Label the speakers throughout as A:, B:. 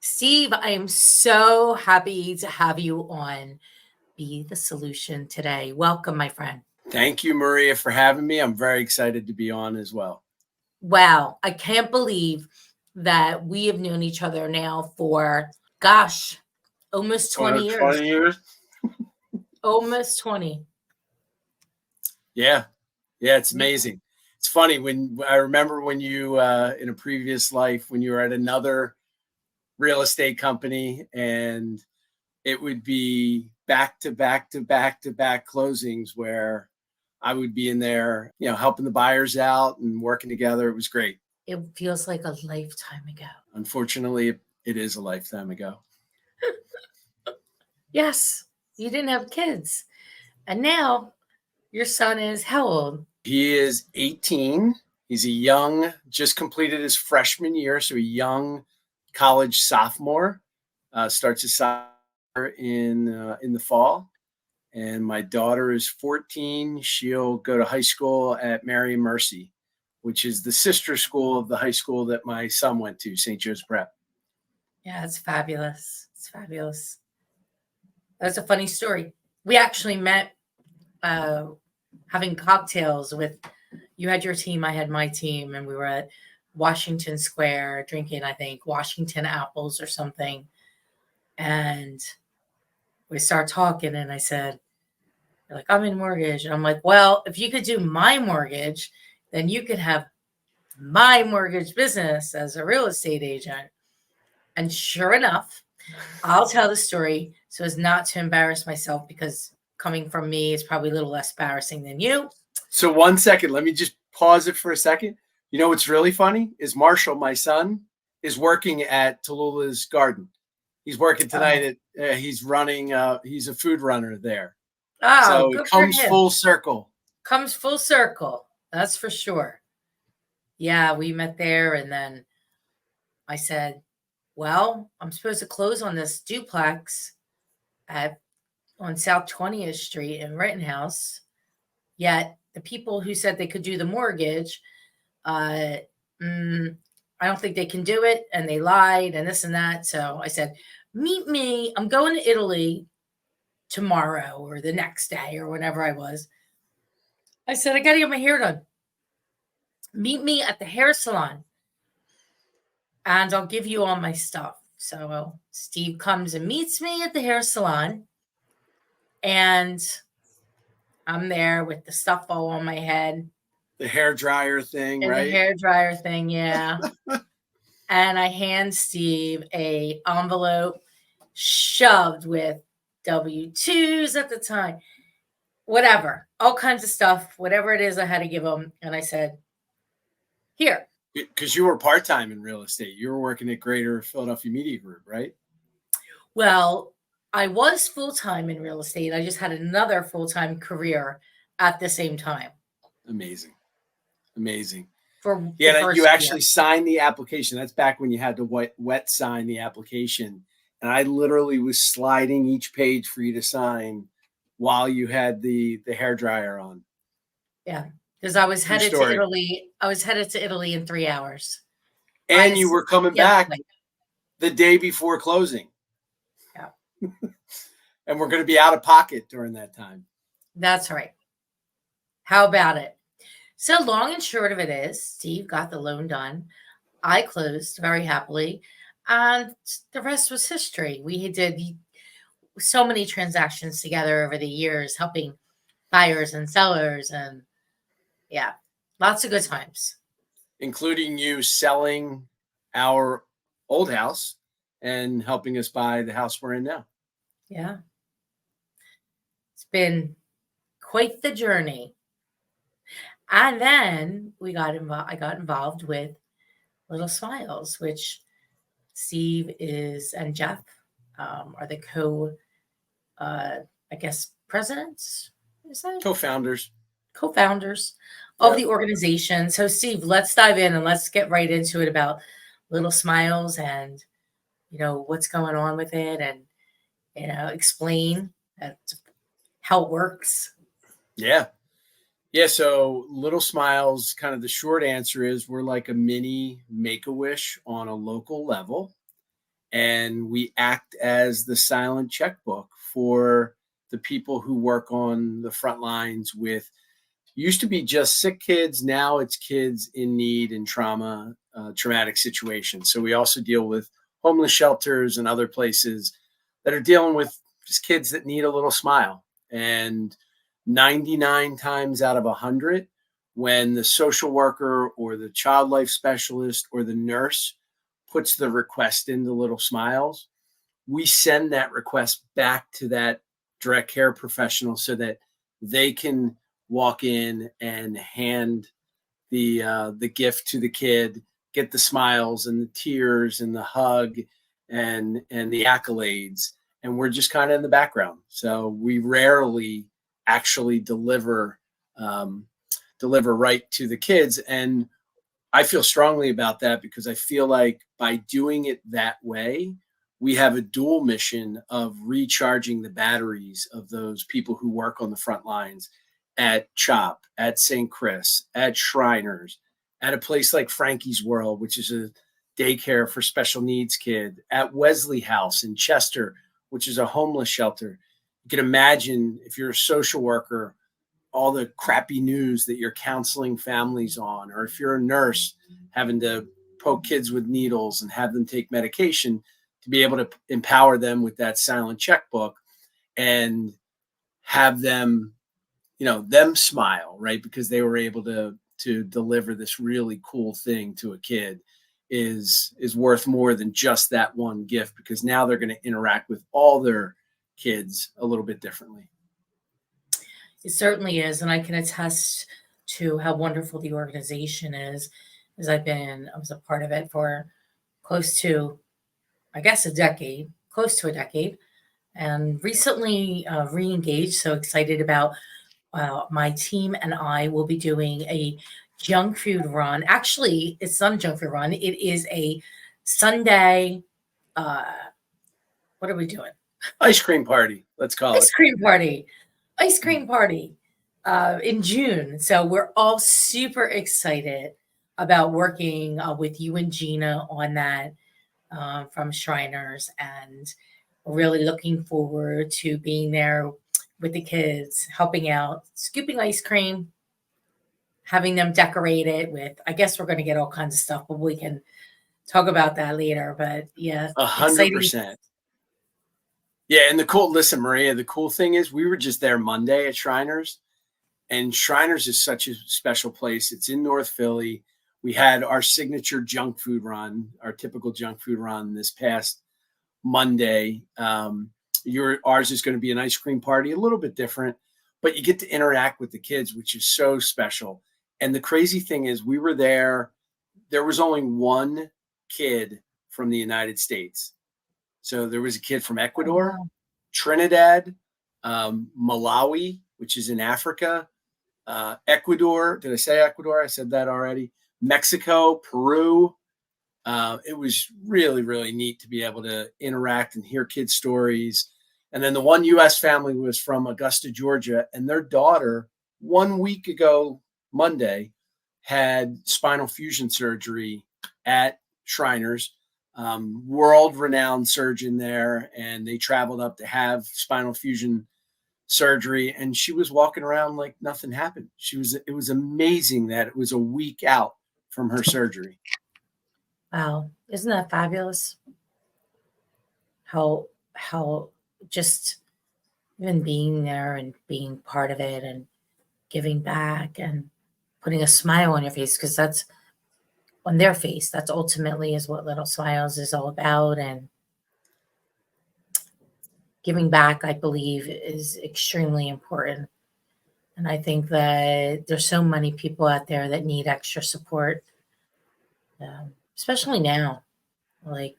A: Steve, I am so happy to have you on Be the Solution today. Welcome, my friend.
B: Thank you, Maria, for having me. I'm very excited to be on as well.
A: Wow, I can't believe that we have known each other now for, gosh, almost 20 years.
B: 20 years?
A: Almost 20.
B: Yeah. Yeah, it's amazing. It's funny when I remember when you, in a previous life, when you were at another real estate company and it would be back to back to back to back closings where I would be in there, helping the buyers out and working together. It was great.
A: It feels like a lifetime ago.
B: Unfortunately, it is a lifetime ago.
A: Yes, you didn't have kids. And now your son is how old?
B: He is 18. He's a young, just completed his freshman year, so a young college sophomore. Starts his soccer in the fall. And my daughter is 14. She'll go to high school at Mary and Mercy, which is the sister school of the high school that my son went to, St. Joe's Prep.
A: Yeah, it's fabulous. It's fabulous. That's a funny story. We actually met having cocktails with, you had your team, I had my team, and we were at Washington Square drinking, I think, Washington apples or something. And we start talking, and I said, you're like, I'm in mortgage. And I'm like, well, if you could do my mortgage, then you could have my mortgage business as a real estate agent. And sure enough, I'll tell the story so as not to embarrass myself, because coming from me is probably a little less embarrassing than you.
B: So 1 second, let me just pause it for a second. You know what's really funny is Marshall, my son, is working at Tallulah's Garden. He's working tonight he's running, he's a food runner there.
A: Oh,
B: so
A: good
B: it comes
A: for him.
B: full circle.
A: Comes full circle. That's for sure. Yeah, we met there, and then I said, well, I'm supposed to close on this duplex on South 20th Street in Rittenhouse. Yet the people who said they could do the mortgage, I don't think they can do it. And they lied and this and that. So I said, meet me. I'm going to Italy tomorrow or the next day or whenever I was. I said, I got to get my hair done. Meet me at the hair salon and I'll give you all my stuff. So Steve comes and meets me at the hair salon, and I'm there with the stuff all on my head.
B: The hair dryer thing,
A: and
B: right?
A: The hair dryer thing, yeah. And I hand Steve a envelope shoved with W-2s at the time, whatever, all kinds of stuff, whatever it is I had to give him. And I said, here.
B: Because you were part-time in real estate. You were working at Greater Philadelphia Media Group, right?
A: Well, I was full-time in real estate. I just had another full-time career at the same time.
B: Amazing. You actually signed the application. That's back when you had to wet sign the application. And I literally was sliding each page for you to sign while you had the hair dryer on.
A: Yeah, because I was headed to Italy. I was headed to Italy in 3 hours.
B: And you were coming back the day before closing.
A: Yeah.
B: And we're going to be out of pocket during that time.
A: That's right. How about it? So long and short of it is, Steve got the loan done. I closed very happily. And the rest was history. We did so many transactions together over the years, helping buyers and sellers. And yeah, lots of good times.
B: Including you selling our old house and helping us buy the house we're in now.
A: Yeah. It's been quite the journey. And then I got involved with Little Smiles, which Steve and Jeff are the presidents? Is that?
B: Co-founders
A: of the organization. So Steve, let's dive in and let's get right into it about Little Smiles and, what's going on with it and, explain how it works.
B: Yeah. So Little Smiles, kind of the short answer is we're like a mini Make-A-Wish on a local level. and we act as the silent checkbook for the people who work on the front lines with, used to be just sick kids. Now it's kids in need and traumatic situations. So we also deal with homeless shelters and other places that are dealing with just kids that need a little smile. And 99 times out of 100, when the social worker or the child life specialist or the nurse puts the request into Little Smiles, we send that request back to that direct care professional so that they can walk in and hand the gift to the kid, get the smiles and the tears and the hug and the accolades, and we're just kind of in the background. So we rarely actually deliver right to the kids, and I feel strongly about that because I feel like by doing it that way, we have a dual mission of recharging the batteries of those people who work on the front lines at CHOP, at St. Chris, at Shriners, at a place like Frankie's World, which is a daycare for special needs kid, at Wesley House in Chester, which is a homeless shelter. You can imagine, if you're a social worker, all the crappy news that you're counseling families on, or if you're a nurse having to poke kids with needles and have them take medication, to be able to empower them with that silent checkbook and have them, them smile, right? Because they were able to deliver this really cool thing to a kid is worth more than just that one gift, because now they're going to interact with all their kids a little bit differently.
A: It certainly is. And I can attest to how wonderful the organization is, as I was a part of it for close to, I guess, close to a decade, and recently re-engaged. So excited about my team and I will be doing a junk food run. Actually, it's not a junk food run. It is a Sunday. What are we doing?
B: Ice cream party. Let's call it.
A: Ice cream party in June. So we're all super excited about working with you and Gina on that from Shriners, and really looking forward to being there with the kids, helping out, scooping ice cream, having them decorate it with, I guess we're going to get all kinds of stuff, but we can talk about that later. But yeah,
B: 100%. Yeah, and listen, Maria, the cool thing is we were just there Monday at Shriners, and Shriners is such a special place. It's in North Philly. We had our signature junk food run, our typical junk food run this past Monday. Ours is going to be an ice cream party, a little bit different, but you get to interact with the kids, which is so special. And the crazy thing is we were there. There was only one kid from the United States. So there was a kid from Ecuador, Trinidad, Malawi, which is in Africa, Ecuador. Did I say Ecuador? I said that already. Mexico, Peru. It was really, really neat to be able to interact and hear kids' stories. And then the one U.S. family was from Augusta, Georgia, and their daughter 1 week ago, Monday, had spinal fusion surgery at Shriners. World-renowned surgeon there, and they traveled up to have spinal fusion surgery, and she was walking around like nothing happened. It was amazing that it was a week out from her surgery.
A: Wow, isn't that fabulous? How just even being there and being part of it and giving back and putting a smile on your face, because that's on their face. That's ultimately is what Little Smiles is all about. And giving back, I believe, is extremely important. And I think that there's so many people out there that need extra support, especially now. Like,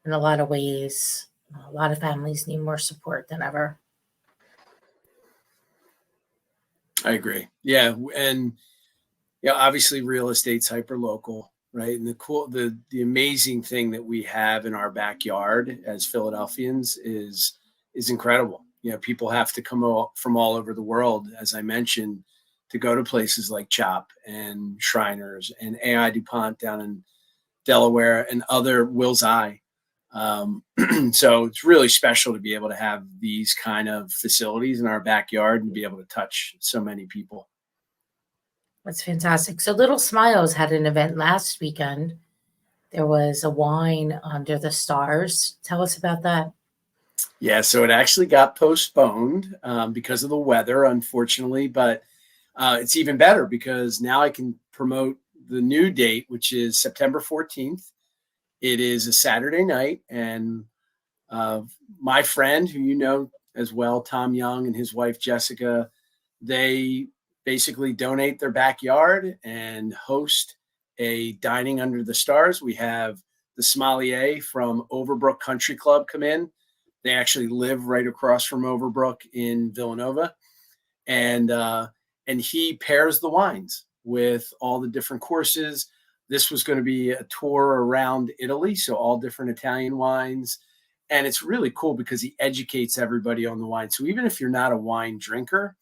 A: in a lot of ways, a lot of families need more support than ever.
B: I agree. Yeah. And obviously real estate's hyper local, right? And the amazing thing that we have in our backyard as Philadelphians is incredible. People have to come from all over the world, as I mentioned, to go to places like CHOP and Shriners and AI DuPont down in Delaware and other Will's Eye. So it's really special to be able to have these kind of facilities in our backyard and be able to touch so many people.
A: That's fantastic. So Little Smiles had an event last weekend. There was a wine under the stars. Tell us about that.
B: Yeah, so it actually got postponed because of the weather, unfortunately, but it's even better because now I can promote the new date, which is September 14th. It is a Saturday night, and uh, my friend, who you know as well, Tom Young, and his wife Jessica, they basically donate their backyard and host a dining under the stars. We have the sommelier from Overbrook Country Club come in. They actually live right across from Overbrook in Villanova, and he pairs the wines with all the different courses. This was going to be a tour around Italy, so all different Italian wines. And it's really cool because he educates everybody on the wine. So even if you're not a wine drinker,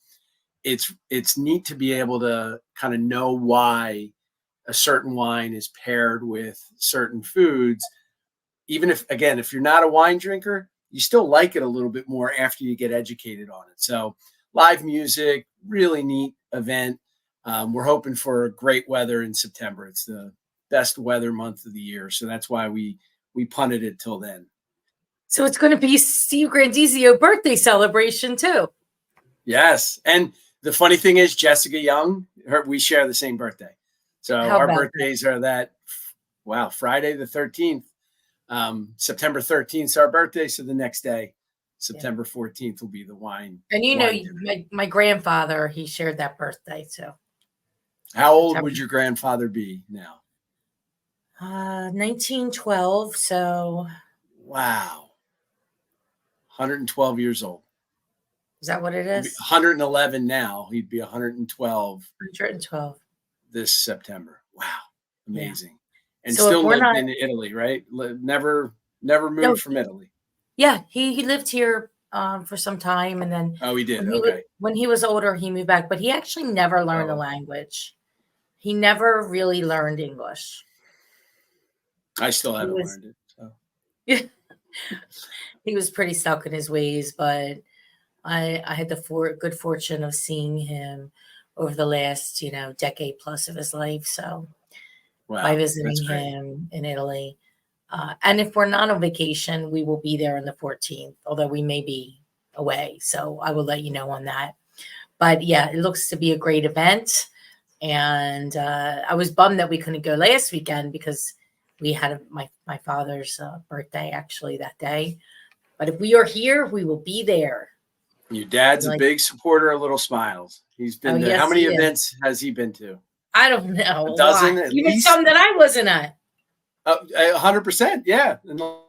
B: it's neat to be able to kind of know why a certain wine is paired with certain foods. Even if, again, if you're not a wine drinker, you still like it a little bit more after you get educated on it. So live music, really neat event. We're hoping for great weather in September. It's the best weather month of the year, so that's why we punted it till then.
A: So it's going to be Steve Grandizio birthday celebration too.
B: Yes, and the funny thing is, Jessica Young, we share the same birthday, so
A: How
B: our
A: about
B: birthdays are that. Wow, Friday the 13th, September 13th is our birthday, so the next day, September 14th, will be the wine.
A: And you know,
B: wine dinner.
A: my grandfather, he shared that birthday too.
B: How old
A: September.
B: would your grandfather be now?
A: 1912. So
B: Wow, 112 years old.
A: is that what it is?
B: 111 now. He'd be 112
A: 112.
B: this September. Wow, amazing. Yeah. And
A: so
B: still lived in Italy, right? Never moved from Italy.
A: Yeah, he lived here for some time, and then
B: he did. Okay.
A: When he was older, he moved back, but he actually never learned the language. He never really learned English.
B: I still haven't learned it. So.
A: He was pretty stuck in his ways, but I had the good fortune of seeing him over the last, decade plus of his life. So by visiting him in Italy. And if we're not on vacation, we will be there on the 14th, although we may be away. So I will let you know on that. But yeah, it looks to be a great event. And I was bummed that we couldn't go last weekend because we had my father's birthday actually that day. But if we are here, we will be there.
B: Your dad's a big supporter of Little Smiles. He's been there.
A: Yes,
B: how many events has he been to?
A: I don't know.
B: A dozen at
A: Even
B: least?
A: some that I wasn't at.
B: 100%. Yeah. In a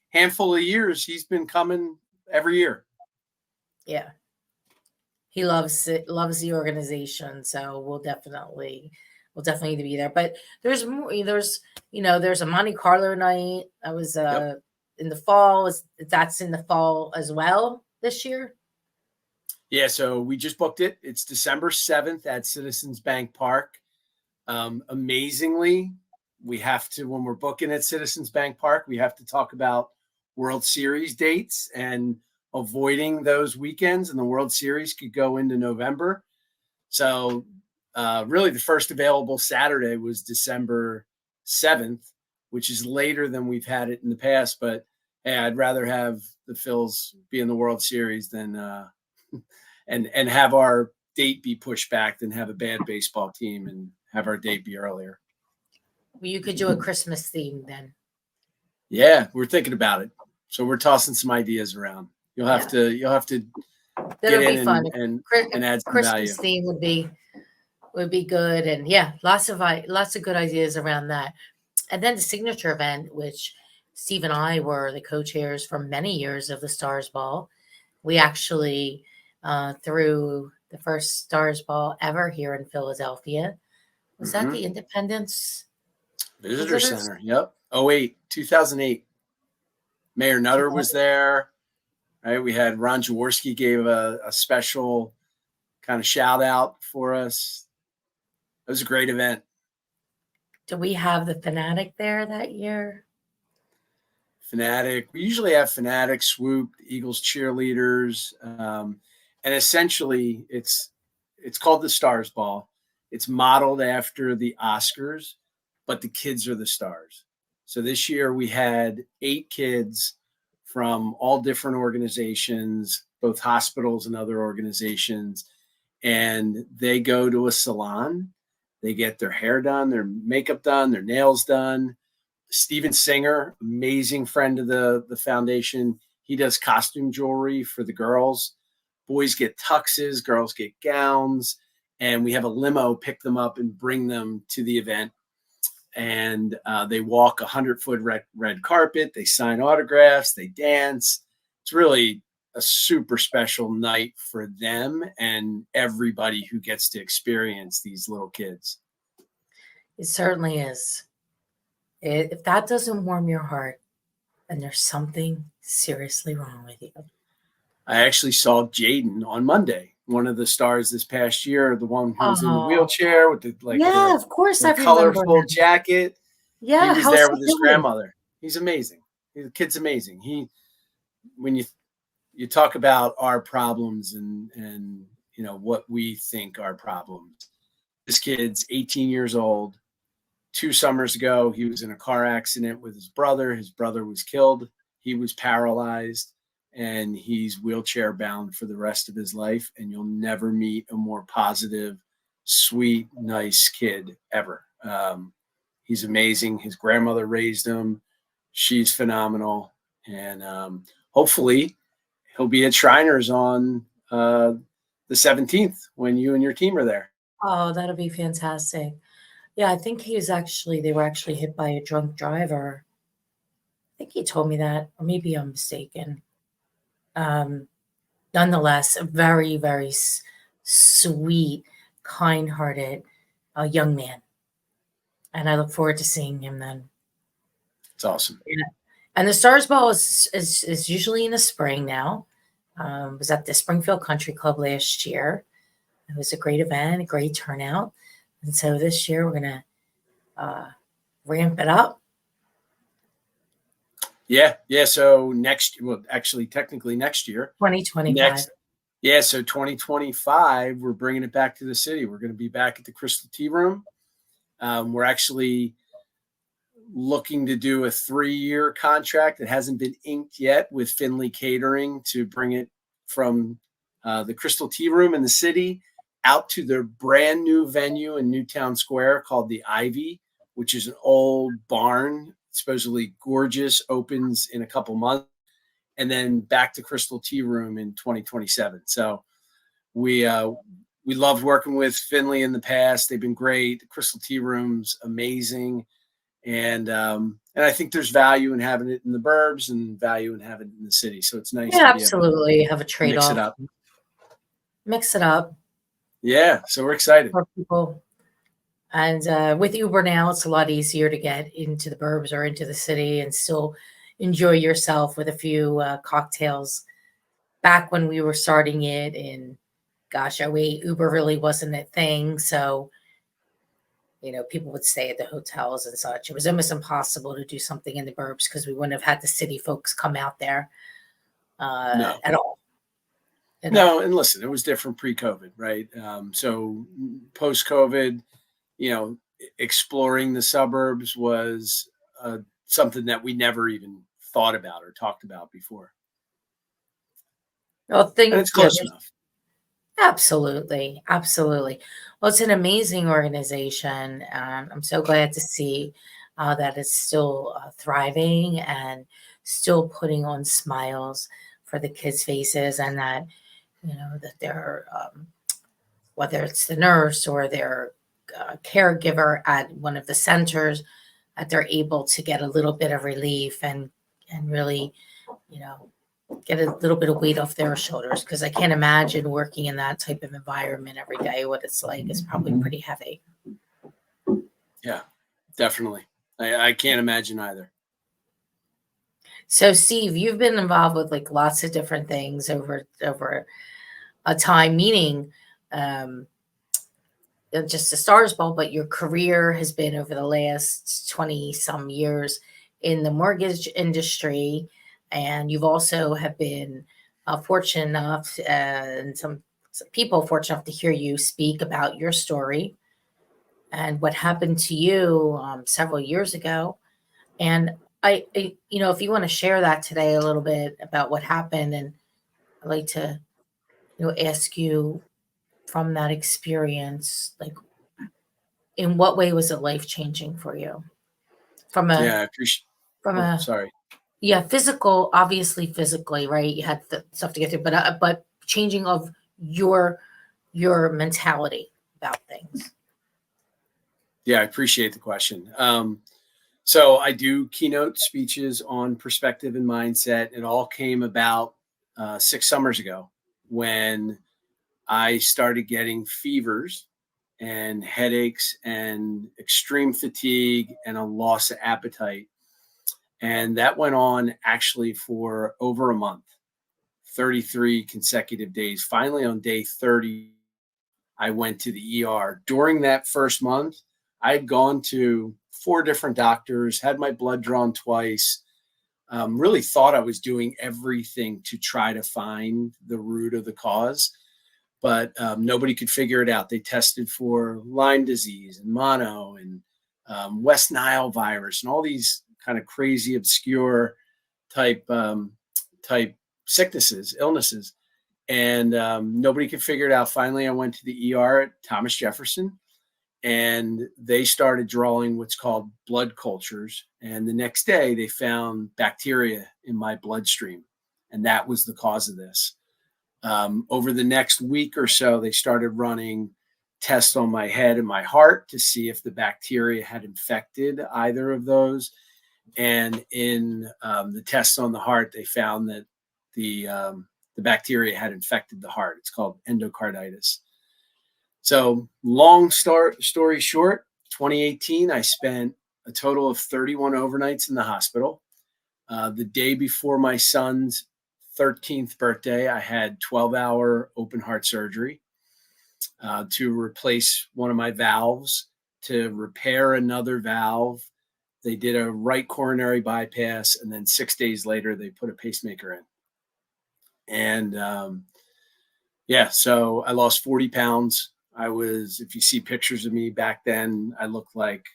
B: handful of years, he's been coming every year. Yeah.
A: He loves it, loves the organization. So we'll definitely be there. But there's more, there's a Monte Carlo night. I was in the fall. That's in the fall as well this year.
B: Yeah, so we just booked it. It's December 7th at Citizens Bank Park. Amazingly, we have to, when we're booking at Citizens Bank Park, we have to talk about World Series dates and avoiding those weekends, and the World Series could go into November. So really the first available Saturday was December 7th, which is later than we've had it in the past. But hey, I'd rather have the Phils be in the World Series than and have our date be pushed back than have a bad baseball team and have our date be earlier.
A: Well, you could do a Christmas theme then.
B: Yeah, we're thinking about it. So we're tossing some ideas around. You'll have to get in and add some
A: Christmas
B: value.
A: theme would be good. And yeah, lots of good ideas around that. And then the signature event, which Steve and I were the co-chairs for many years of the Stars Ball. We actually threw the first Stars Ball ever here in Philadelphia. Was that the Independence
B: Visitor Center? Yep. 2008. Mayor Nutter was there. Right. We had Ron Jaworski gave a special kind of shout out for us. It was a great event.
A: Do we have the Fanatic there that year?
B: Fanatic. We usually have Fanatic, Swoop, Eagles cheerleaders, and essentially it's called the Stars Ball. It's modeled after the Oscars, but the kids are the stars. So this year we had 8 kids from all different organizations, both hospitals and other organizations, and they go to a salon. They get their hair done, their makeup done, their nails done. Steven Singer, amazing friend of the foundation. He does costume jewelry for the girls. Boys get tuxes, girls get gowns, and we have a limo pick them up and bring them to the event. And they walk 100-foot red carpet. They sign autographs. They dance. It's really a super special night for them and everybody who gets to experience these little kids.
A: It certainly is. If that doesn't warm your heart, then there's something seriously wrong with you.
B: I actually saw Jaden on Monday, one of the stars this past year, the one who was in the
A: Oh,
B: wheelchair with the
A: yeah, of course I
B: the
A: remember
B: colorful
A: him.
B: jacket. He
A: Yeah,
B: was
A: how's
B: there
A: he
B: with his
A: doing?
B: grandmother. He's amazing. The kid's amazing. When you talk about our problems and you know what we think are problems. This kid's 18 years old. 2 summers ago, he was in a car accident with his brother. His brother was killed. He was paralyzed, and he's wheelchair bound for the rest of his life. And you'll never meet a more positive, sweet, nice kid ever. He's amazing. His grandmother raised him. She's phenomenal. And hopefully he'll be at Shriners on the 17th when you and your team are there.
A: Oh, that'll be fantastic. Yeah, I think they were actually hit by a drunk driver. I think he told me that, or maybe I'm mistaken. Um, Nonetheless, a very, very sweet, kind-hearted young man. And I look forward to seeing him then.
B: It's awesome.
A: Yeah. And the Stars Ball is usually in the spring now. Was at the Springfield Country Club last year. It was a great event, a great turnout. And so this year we're going to ramp it up.
B: Yeah. So technically next year.
A: 2025.
B: So 2025, we're bringing it back to the city. We're going to be back at the Crystal Tea Room. We're actually looking to do a 3-year contract. It hasn't been inked yet with Finley Catering to bring it from the Crystal Tea Room in the city out to their brand new venue in Newtown Square called the Ivy, which is an old barn, supposedly gorgeous, opens in a couple months, and then back to Crystal Tea Room in 2027. So we loved working with Finley in the past. They've been great. The Crystal Tea Room's amazing. And I think there's value in having it in the burbs and value in having it in the city. So it's nice to be
A: absolutely. Have a trade-off. Mix it up.
B: Yeah, so we're excited.
A: For people. And with Uber now, it's a lot easier to get into the burbs or into the city and still enjoy yourself with a few cocktails. Back when we were starting it in, Uber really wasn't a thing. So, people would stay at the hotels and such. It was almost impossible to do something in the burbs because we wouldn't have had the city folks come out there at all.
B: No, and listen, it was different pre-COVID, right? So post-COVID, exploring the suburbs was something that we never even thought about or talked about before.
A: Well,
B: and it's close enough.
A: Absolutely. Absolutely. Well, it's an amazing organization. I'm so glad to see that it's still thriving and still putting on smiles for the kids' faces, and that, that they're, whether it's the nurse or their caregiver at one of the centers, that they're able to get a little bit of relief and really, get a little bit of weight off their shoulders, because I can't imagine working in that type of environment every day. What it's like is probably pretty heavy.
B: Yeah, definitely. I can't imagine either.
A: So, Steve, you've been involved with like lots of different things over a time, meaning just the Stars Ball, but your career has been over the last 20 some years in the mortgage industry, and you've also have been fortunate enough, and some people fortunate enough to hear you speak about your story and what happened to you several years ago. And if you want to share that today a little bit about what happened, and I'd like to, ask you from that experience, like in what way was it life changing for you? From a
B: Yeah, I appreciate.
A: from
B: Oh,
A: a
B: sorry.
A: Yeah, physical, obviously physically, right? You had the stuff to get through, but changing of your your mentality about things.
B: Yeah, I appreciate the question. So I do keynote speeches on perspective and mindset. It all came about 6 summers ago when I started getting fevers and headaches and extreme fatigue and a loss of appetite. And that went on actually for over a month, 33 consecutive days. Finally, on day 30, I went to the ER. During that first month, I had gone to 4 different doctors, had my blood drawn twice, really thought I was doing everything to try to find the root of the cause, but nobody could figure it out. They tested for Lyme disease and mono and West Nile virus and all these kind of crazy, obscure type type sicknesses, illnesses, and nobody could figure it out. Finally, I went to the ER at Thomas Jefferson, and they started drawing what's called blood cultures. And the next day, they found bacteria in my bloodstream, and that was the cause of this. Over the next week or so, they started running tests on my head and my heart to see if the bacteria had infected either of those. And in the tests on the heart, they found that the bacteria had infected the heart. It's called endocarditis. So story short, 2018, I spent a total of 31 overnights in the hospital. The day before my son's 13th birthday, I had 12-hour open heart surgery to replace one of my valves, to repair another valve. They did a right coronary bypass, and then 6 days later, they put a pacemaker in. And yeah, so I lost 40 pounds. If you see pictures of me back then, I look like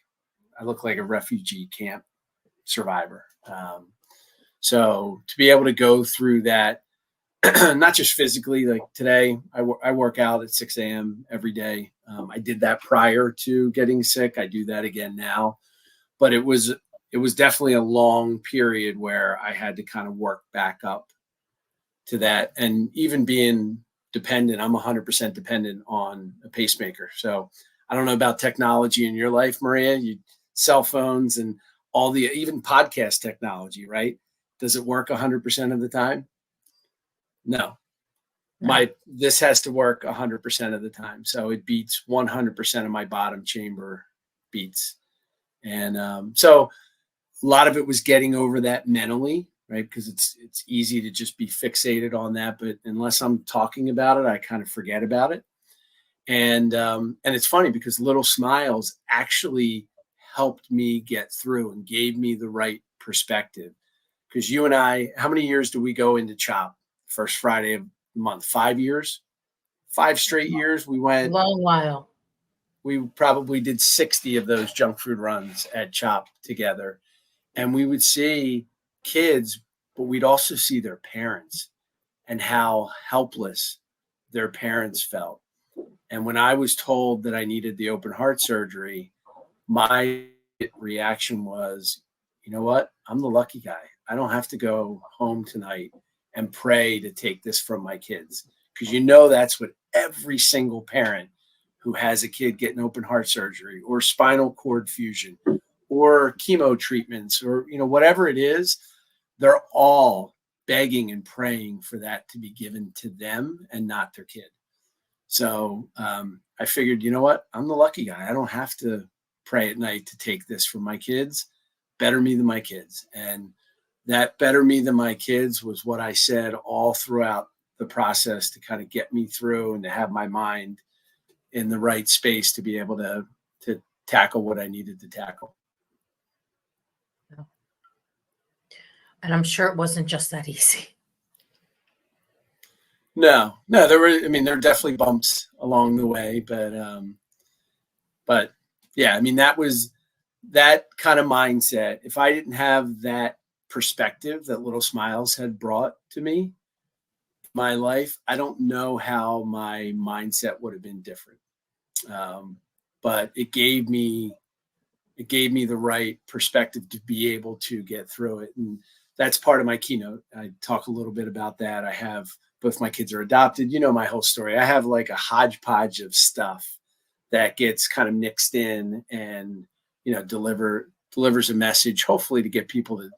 B: a refugee camp survivor. So to be able to go through that, not just physically, like today, I work out at 6 a.m. every day. I did that prior to getting sick. I do that again now, but it was definitely a long period where I had to kind of work back up to that. And even being dependent, I'm 100% dependent on a pacemaker. So I don't know about technology in your life, Maria, cell phones and even podcast technology, right? Does it work 100% of the time? No.
A: No.
B: This has to work 100% of the time. So it beats 100% of my bottom chamber beats. And so a lot of it was getting over that mentally, right? Because it's easy to just be fixated on that, but unless I'm talking about it, I kind of forget about it. And it's funny because little smiles actually helped me get through and gave me the right perspective. Because you and I, how many years do we go into CHOP? First Friday of the month, 5 years, 5 straight years.
A: Long while.
B: We probably did 60 of those junk food runs at CHOP together. And we would see kids, but we'd also see their parents and how helpless their parents felt. And when I was told that I needed the open heart surgery, my reaction was, you know what? I'm the lucky guy. I don't have to go home tonight and pray to take this from my kids. Because that's what every single parent who has a kid getting open heart surgery or spinal cord fusion or chemo treatments or whatever it is, they're all begging and praying for that to be given to them and not their kid. So I figured, you know what? I'm the lucky guy. I don't have to pray at night to take this from my kids. Better me than my kids. And that better me than my kids was what I said all throughout the process to kind of get me through and to have my mind in the right space to be able to tackle what I needed to tackle.
A: And I'm sure it wasn't just that easy.
B: No, there were, I mean, there were definitely bumps along the way, but yeah, I mean, that was that kind of mindset. If I didn't have that perspective that Little Smiles had brought to me, my life, I don't know how my mindset would have been different. But it gave me the right perspective to be able to get through it. And that's part of my keynote. I talk a little bit about that. I have both my kids are adopted. You know my whole story. I have like a hodgepodge of stuff that gets kind of mixed in and, delivers a message, hopefully to get people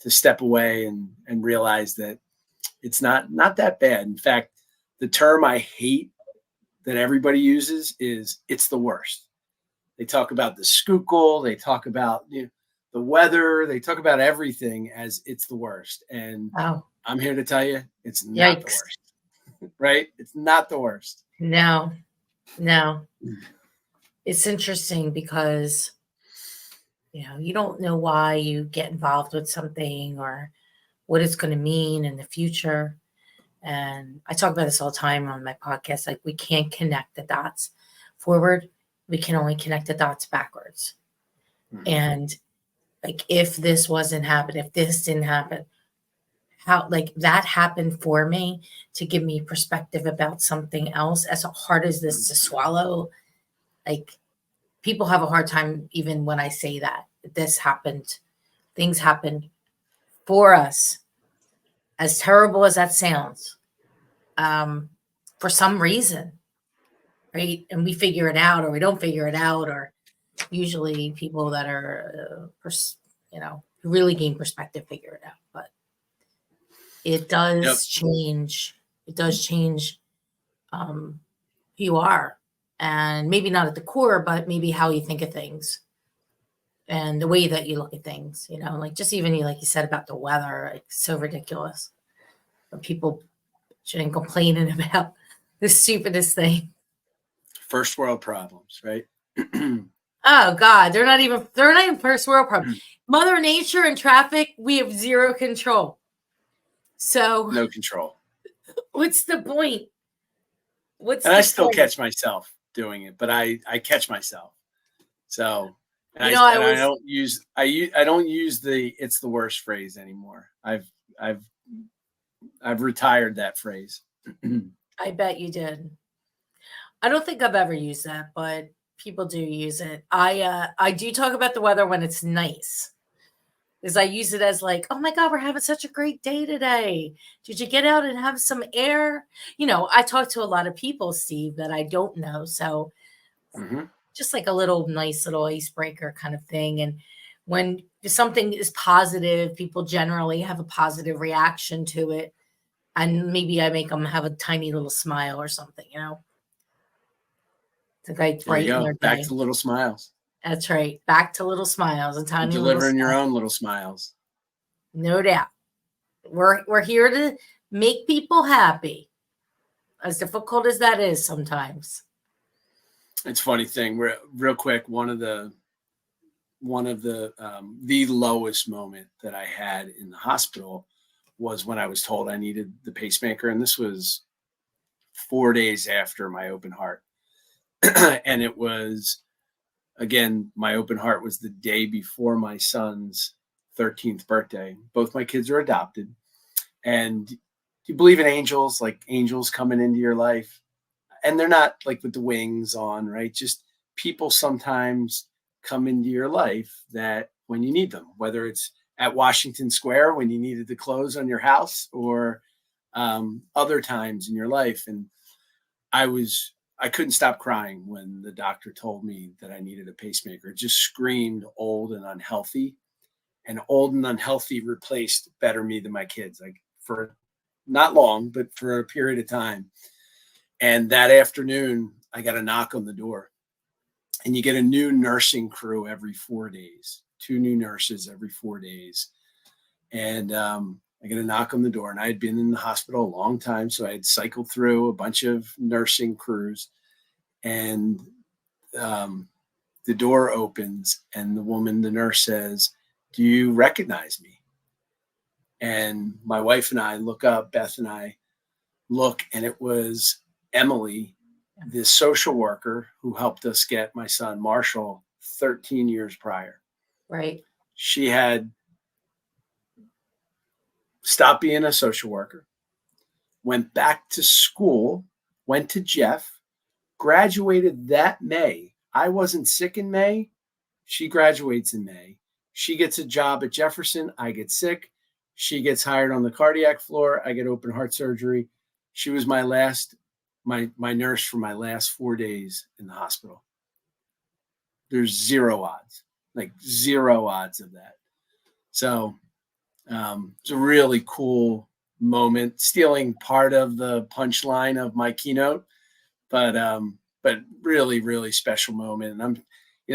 B: to step away and realize that it's not that bad. In fact, the term I hate that everybody uses is it's the worst. They talk about the skookle, they talk about the weather, they talk about everything as it's the worst. And
A: Oh,
B: I'm here to tell you it's not the
A: yikes.
B: worst. Right? It's not the worst.
A: No. It's interesting because, you don't know why you get involved with something or what it's going to mean in the future. And I talk about this all the time on my podcast. Like, we can't connect the dots forward. We can only connect the dots backwards.
B: Mhm.
A: And like, if this wasn't happening, if this didn't happen, how, like, that happened for me to give me perspective about something else. As hard as this to swallow, like, people have a hard time even when I say that this happened, things happened for us, as terrible as that sounds, for some reason, right? And we figure it out, or we don't figure it out, or usually people that are, who really gain perspective figure it out. But it
B: Yep.
A: does change. It does change who you are, and maybe not at the core, but maybe how you think of things and the way that you look at things. Like, just even like you said about the weather, it's so ridiculous. But people shouldn't complaining about the stupidest thing.
B: First world problems, right?
A: Oh God, they're not even first world problems. Mother Nature and traffic, we have zero control. So
B: No control.
A: what's the point?
B: And I still catch myself doing it, but I catch myself. So and
A: I
B: I
A: always,
B: don't use I don't use the it's the worst phrase anymore. I've retired that phrase.
A: I bet you did. I don't think I've ever used that, but people do use it. I do talk about the weather when it's nice. Is I use it as like, oh my God, we're having such a great day today. Did you get out and have some air? I talk to a lot of people, Steve, that I don't know. So
B: Mm-hmm.
A: just like a nice little icebreaker kind of thing. And when something is positive, people generally have a positive reaction to it. And maybe I make them have a tiny little smile or something, to like
B: There you
A: brighten
B: go.
A: their
B: Back
A: day.
B: to little smiles.
A: That's right. Back to little smiles and
B: You're
A: tiny little
B: delivering your
A: smiles.
B: own little smiles.
A: No doubt. We're here to make people happy, as difficult as that is sometimes.
B: It's a funny thing. Real quick. One of the lowest moment that I had in the hospital was when I was told I needed the pacemaker, and this was 4 days after my open heart. And it was, again, my open heart was the day before my son's 13th birthday. Both my kids are adopted. And do you believe in angels, like angels coming into your life? And they're not like with the wings on, right? Just people sometimes come into your life that when you need them, whether it's at Washington Square when you needed the clothes on your house, or other times in your life. And I couldn't stop crying when the doctor told me that I needed a pacemaker. It just screamed old and unhealthy, and old and unhealthy replaced better me than my kids, like for not long, but for a period of time. And that afternoon, I got a knock on the door, and you get a new nursing crew every 4 days, 2 new nurses every 4 days. And I get a knock on the door, and I had been in the hospital a long time. So I had cycled through a bunch of nursing crews, and the door opens, and the nurse says, "Do you recognize me?" And my wife and I look up, Beth and I look, and it was Emily, the social worker who helped us get my son Marshall 13 years prior.
A: Right.
B: She had stopped being a social worker, went back to school, went to Jeff, graduated that May. I wasn't sick in May. She graduates in May. She gets a job at Jefferson. I get sick. She gets hired on the cardiac floor. I get open heart surgery. She was my nurse for my last 4 days in the hospital. There's zero odds, like zero odds of that. So it's a really cool moment, stealing part of the punchline of my keynote, but really, really special moment. And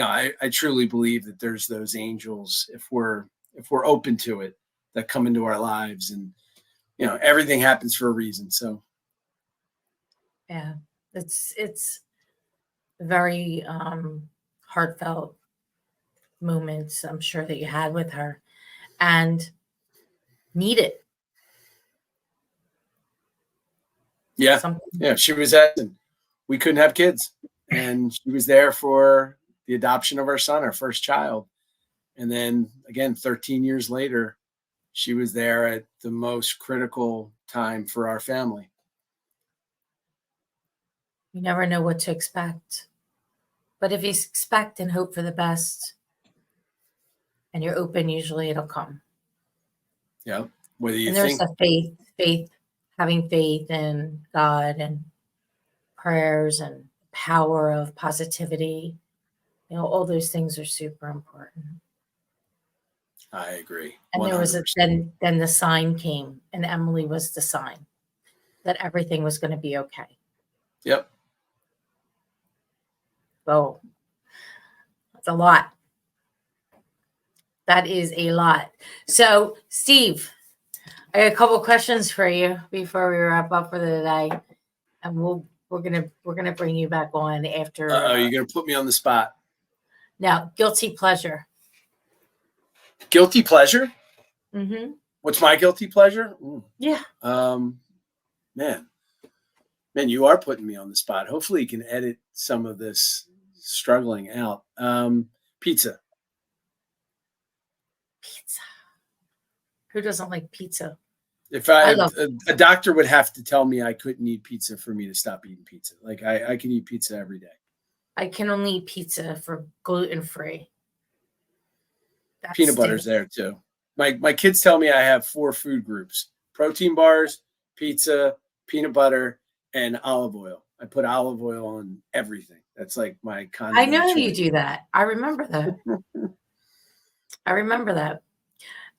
B: I truly believe that there's those angels, if we're open to it, that come into our lives, and everything happens for a reason. So
A: yeah, it's very heartfelt moments, I'm sure, that you had with her, and needed.
B: Yeah.
A: Something.
B: Yeah. She was we couldn't have kids, and she was there for the adoption of our son, our first child. And then again, 13 years later, she was there at the most critical time for our family.
A: You never know what to expect. But if you expect and hope for the best and you're open, usually it'll come.
B: Yeah. Whether you
A: and there's
B: think
A: having faith in God and prayers and power of positivity, all those things are super important.
B: I agree. 100%.
A: And there was then the sign came, and Emily was the sign that everything was going to be okay.
B: Yep.
A: Oh, that's a lot. That is a lot. So, Steve, I got a couple questions for you before we wrap up for the day, and we're gonna bring you back on after.
B: You're gonna put me on the spot.
A: Now, guilty pleasure.
B: Guilty pleasure?
A: Mm-hmm.
B: What's my guilty pleasure?
A: Yeah.
B: Man, you are putting me on the spot. Hopefully you can edit some of this struggling out. Pizza.
A: Pizza. Who doesn't like pizza?
B: If a doctor would have to tell me I couldn't eat pizza for me to stop eating pizza. Like I can eat pizza every day.
A: I can only eat pizza for gluten-free.
B: Peanut butter's there too. My kids tell me I have 4 food groups: protein bars, pizza, peanut butter, and olive oil. I put olive oil on everything. That's like my condiment.
A: I know you do that. I remember that.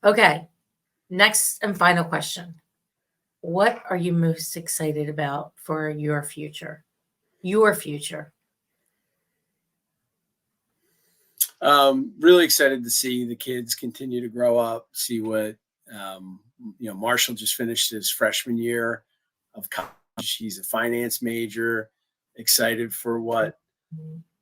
A: Okay. Next and final question. What are you most excited about for your future?
B: Really excited to see the kids continue to grow up, see what, Marshall just finished his freshman year of college. He's a finance major, excited for what,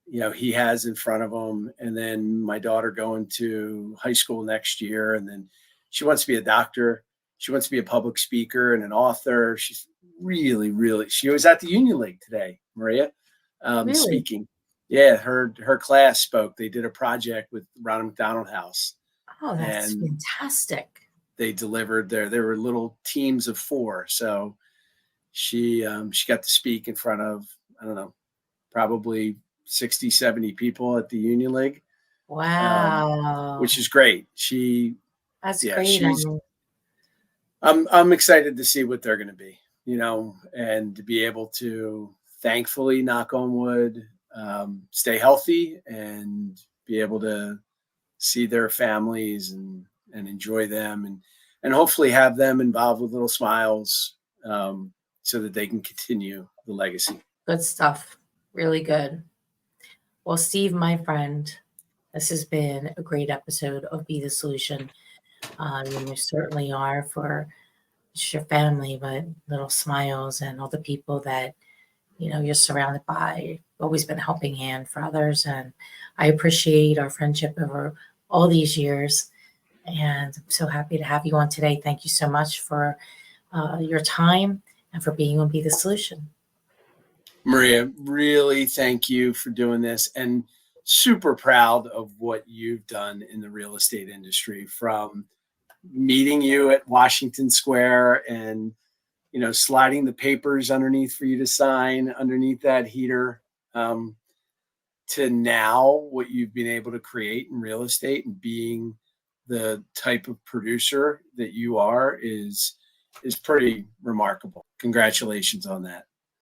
B: he has in front of him. And then my daughter going to high school next year. And then she wants to be a doctor. She wants to be a public speaker and an author. She's really, really, she was at the Union League today, Maria,
A: Really?
B: speaking. Yeah, her class spoke. They did a project with Ronald McDonald House.
A: Oh, that's fantastic.
B: They delivered there were little teams of 4. So she got to speak in front of, I don't know, probably 60, 70 people at the Union League.
A: Wow.
B: Which is great.
A: That's great.
B: I'm excited to see what they're going to be, and to be able to, thankfully, knock on wood, stay healthy and be able to see their families and enjoy them and hopefully have them involved with little smiles, so that they can continue the legacy.
A: Good stuff. Really good. Well, Steve, my friend, this has been a great episode of Be the Solution. You certainly are for your family, but little smiles and all the people that you're surrounded by. Always been a helping hand for others, and I appreciate our friendship over all these years. And I'm so happy to have you on today. Thank you so much for your time and for being on Be the Solution.
B: Maria, really thank you for doing this, and super proud of what you've done in the real estate industry, from meeting you at Washington Square and, sliding the papers underneath for you to sign underneath that heater, to now what you've been able to create in real estate, and being the type of producer that you are is pretty remarkable. Congratulations on that.